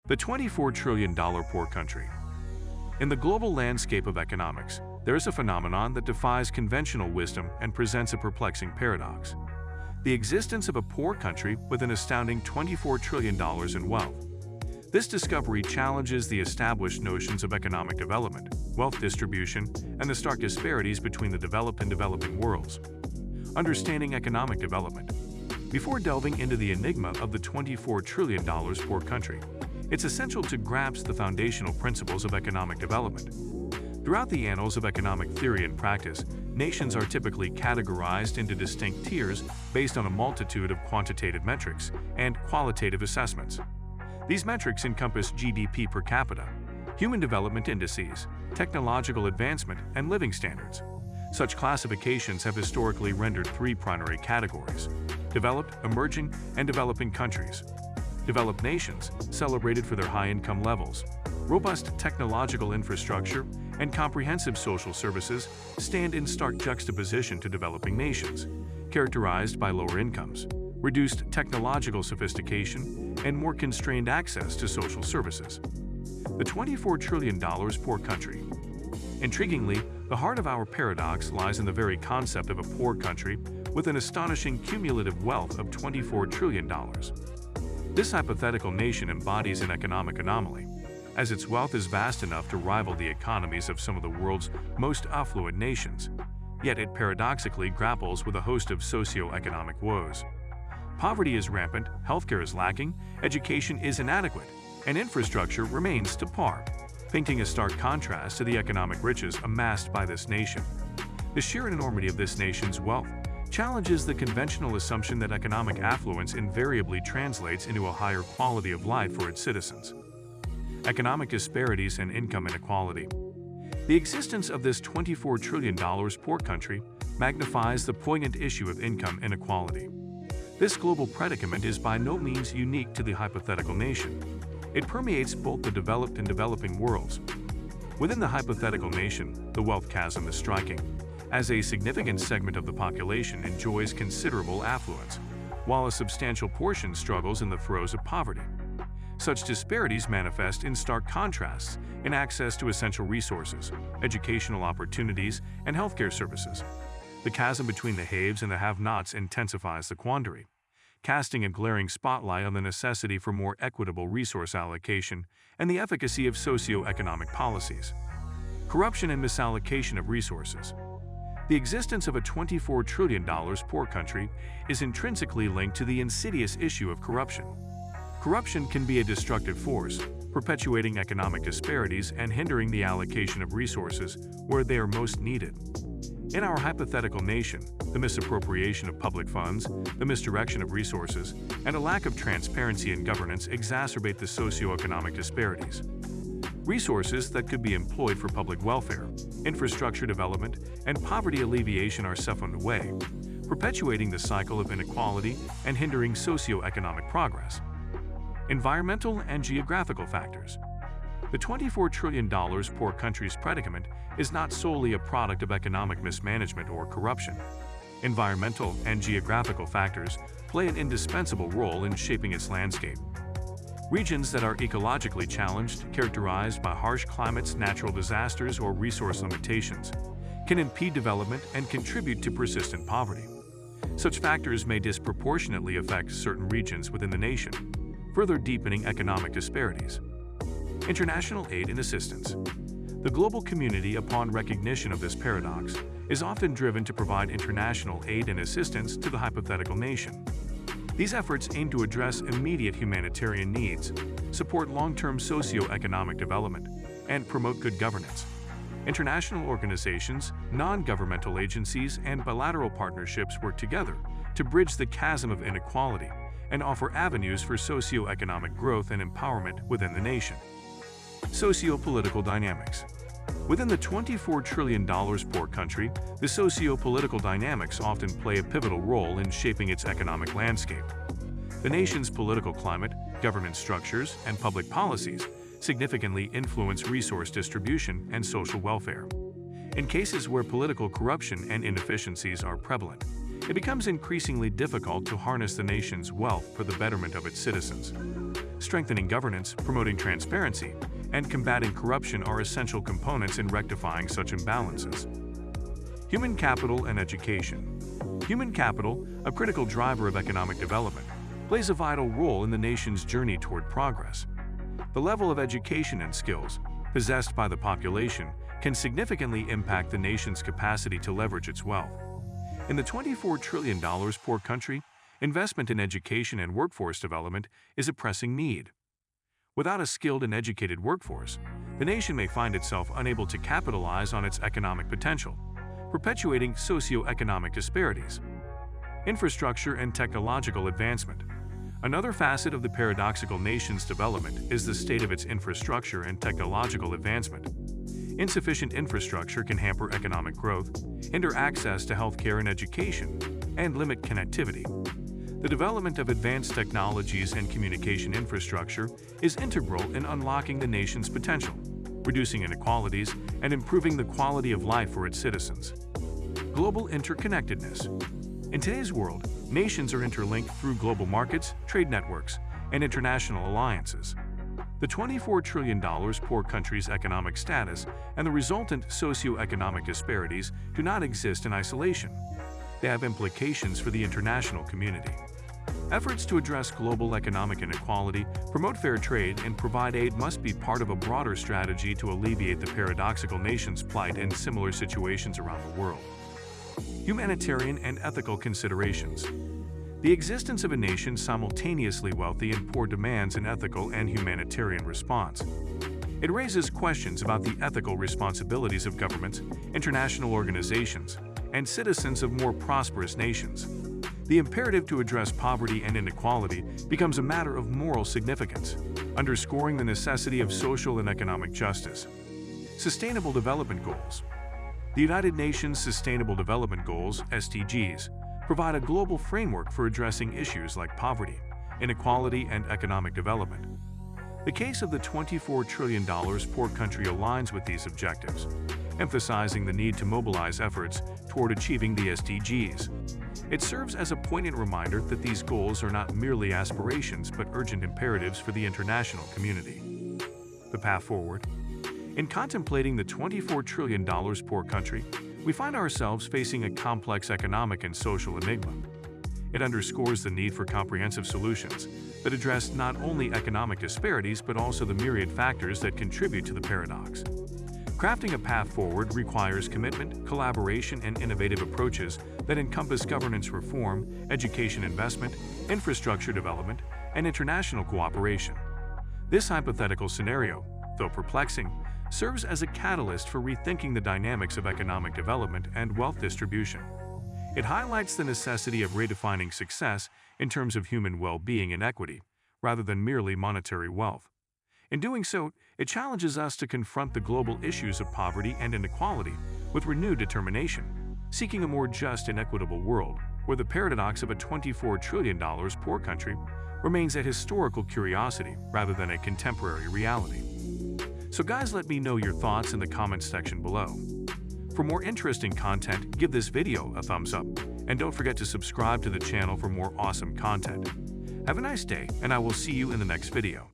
The $24 trillion poor country. In the global landscape of economics, there is a phenomenon that defies conventional wisdom and presents a perplexing paradox. The existence of a poor country with an astounding $24 trillion in wealth. This discovery challenges the established notions of economic development, wealth distribution, and the stark disparities between the developed and developing worlds. Understanding economic development. Before delving into the enigma of the $24 trillion poor country, it's essential to grasp the foundational principles of economic development. Throughout the annals of economic theory and practice, nations are typically categorized into distinct tiers based on a multitude of quantitative metrics and qualitative assessments. These metrics encompass GDP per capita, human development indices, technological advancement, and living standards. Such classifications have historically rendered three primary categories: developed, emerging, and developing countries. Developed nations, celebrated for their high income levels, robust technological infrastructure, and comprehensive social services, stand in stark juxtaposition to developing nations, characterized by lower incomes, reduced technological sophistication, and more constrained access to social services. The $24 trillion poor country. Intriguingly, the heart of our paradox lies in the very concept of a poor country with an astonishing cumulative wealth of $24 trillion. This hypothetical nation embodies an economic anomaly, as its wealth is vast enough to rival the economies of some of the world's most affluent nations, yet it paradoxically grapples with a host of socio-economic woes. Poverty is rampant, healthcare is lacking, education is inadequate, and infrastructure remains to par, painting a stark contrast to the economic riches amassed by this nation. The sheer enormity of this nation's wealth challenges the conventional assumption that economic affluence invariably translates into a higher quality of life for its citizens. Economic disparities and income inequality. The existence of this $24 trillion poor country magnifies the poignant issue of income inequality. This global predicament is by no means unique to the hypothetical nation. It permeates both the developed and developing worlds. Within the hypothetical nation, the wealth chasm is striking, as a significant segment of the population enjoys considerable affluence, while a substantial portion struggles in the throes of poverty. Such disparities manifest in stark contrasts in access to essential resources, educational opportunities, and healthcare services. The chasm between the haves and the have-nots intensifies the quandary, casting a glaring spotlight on the necessity for more equitable resource allocation and the efficacy of socio-economic policies. Corruption and misallocation of resources. The existence of a $24 trillion poor country is intrinsically linked to the insidious issue of corruption. Corruption can be a destructive force, perpetuating economic disparities and hindering the allocation of resources where they are most needed. In our hypothetical nation, the misappropriation of public funds, the misdirection of resources, and a lack of transparency in governance exacerbate the socioeconomic disparities. Resources that could be employed for public welfare, infrastructure development, and poverty alleviation are siphoned away, perpetuating the cycle of inequality and hindering socioeconomic progress. Environmental and geographical factors. The $24 trillion poor country's predicament is not solely a product of economic mismanagement or corruption. Environmental and geographical factors play an indispensable role in shaping its landscape. Regions that are ecologically challenged, characterized by harsh climates, natural disasters, or resource limitations, can impede development and contribute to persistent poverty. Such factors may disproportionately affect certain regions within the nation, further deepening economic disparities. International aid and assistance. The global community, upon recognition of this paradox, is often driven to provide international aid and assistance to the hypothetical nation. These efforts aim to address immediate humanitarian needs, support long-term socio-economic development, and promote good governance. International organizations, non-governmental agencies, and bilateral partnerships work together to bridge the chasm of inequality and offer avenues for socio-economic growth and empowerment within the nation. Socio-political dynamics. Within the $24 trillion poor country, the socio-political dynamics often play a pivotal role in shaping its economic landscape. The nation's political climate, governance structures, and public policies significantly influence resource distribution and social welfare. In cases where political corruption and inefficiencies are prevalent, it becomes increasingly difficult to harness the nation's wealth for the betterment of its citizens. strengthening governance, promoting transparency, and combating corruption are essential components in rectifying such imbalances. Human capital and education. Human capital, a critical driver of economic development, plays a vital role in the nation's journey toward progress. The level of education and skills possessed by the population can significantly impact the nation's capacity to leverage its wealth. In the $24 trillion poor country, investment in education and workforce development is a pressing need. Without a skilled and educated workforce, the nation may find itself unable to capitalize on its economic potential, perpetuating socioeconomic disparities. Infrastructure and technological advancement. Another facet of the paradoxical nation's development is the state of its infrastructure and technological advancement. Insufficient infrastructure can hamper economic growth, hinder access to healthcare and education, and limit connectivity. The development of advanced technologies and communication infrastructure is integral in unlocking the nation's potential, reducing inequalities, and improving the quality of life for its citizens. Global interconnectedness. In today's world, nations are interlinked through global markets, trade networks, and international alliances. The $24 trillion poor country's economic status and the resultant socioeconomic disparities do not exist in isolation. They have implications for the international community. Efforts to address global economic inequality, promote fair trade, and provide aid must be part of a broader strategy to alleviate the paradoxical nation's plight in similar situations around the world. Humanitarian and ethical considerations. The existence of a nation simultaneously wealthy and poor demands an ethical and humanitarian response. It raises questions about the ethical responsibilities of governments, international organizations, and citizens of more prosperous nations. The imperative to address poverty and inequality becomes a matter of moral significance, underscoring the necessity of social and economic justice. Sustainable Development Goals. The United Nations Sustainable Development Goals, SDGs, provide a global framework for addressing issues like poverty, inequality, and economic development. The case of the $24 trillion poor country aligns with these objectives, emphasizing the need to mobilize efforts toward achieving the SDGs. It serves as a poignant reminder that these goals are not merely aspirations but urgent imperatives for the international community. The path forward. In contemplating the $24 trillion poor country, we find ourselves facing a complex economic and social enigma. It underscores the need for comprehensive solutions that address not only economic disparities but also the myriad factors that contribute to the paradox. Crafting a path forward requires commitment, collaboration, and innovative approaches that encompass governance reform, education investment, infrastructure development, and international cooperation. This hypothetical scenario, though perplexing, serves as a catalyst for rethinking the dynamics of economic development and wealth distribution. It highlights the necessity of redefining success in terms of human well-being and equity, rather than merely monetary wealth. In doing so, it challenges us to confront the global issues of poverty and inequality with renewed determination, seeking a more just and equitable world where the paradox of a $24 trillion poor country remains a historical curiosity rather than a contemporary reality. So guys, let me know your thoughts in the comments section below. For more interesting content, give this video a thumbs up, and don't forget to subscribe to the channel for more awesome content. Have a nice day, and I will see you in the next video.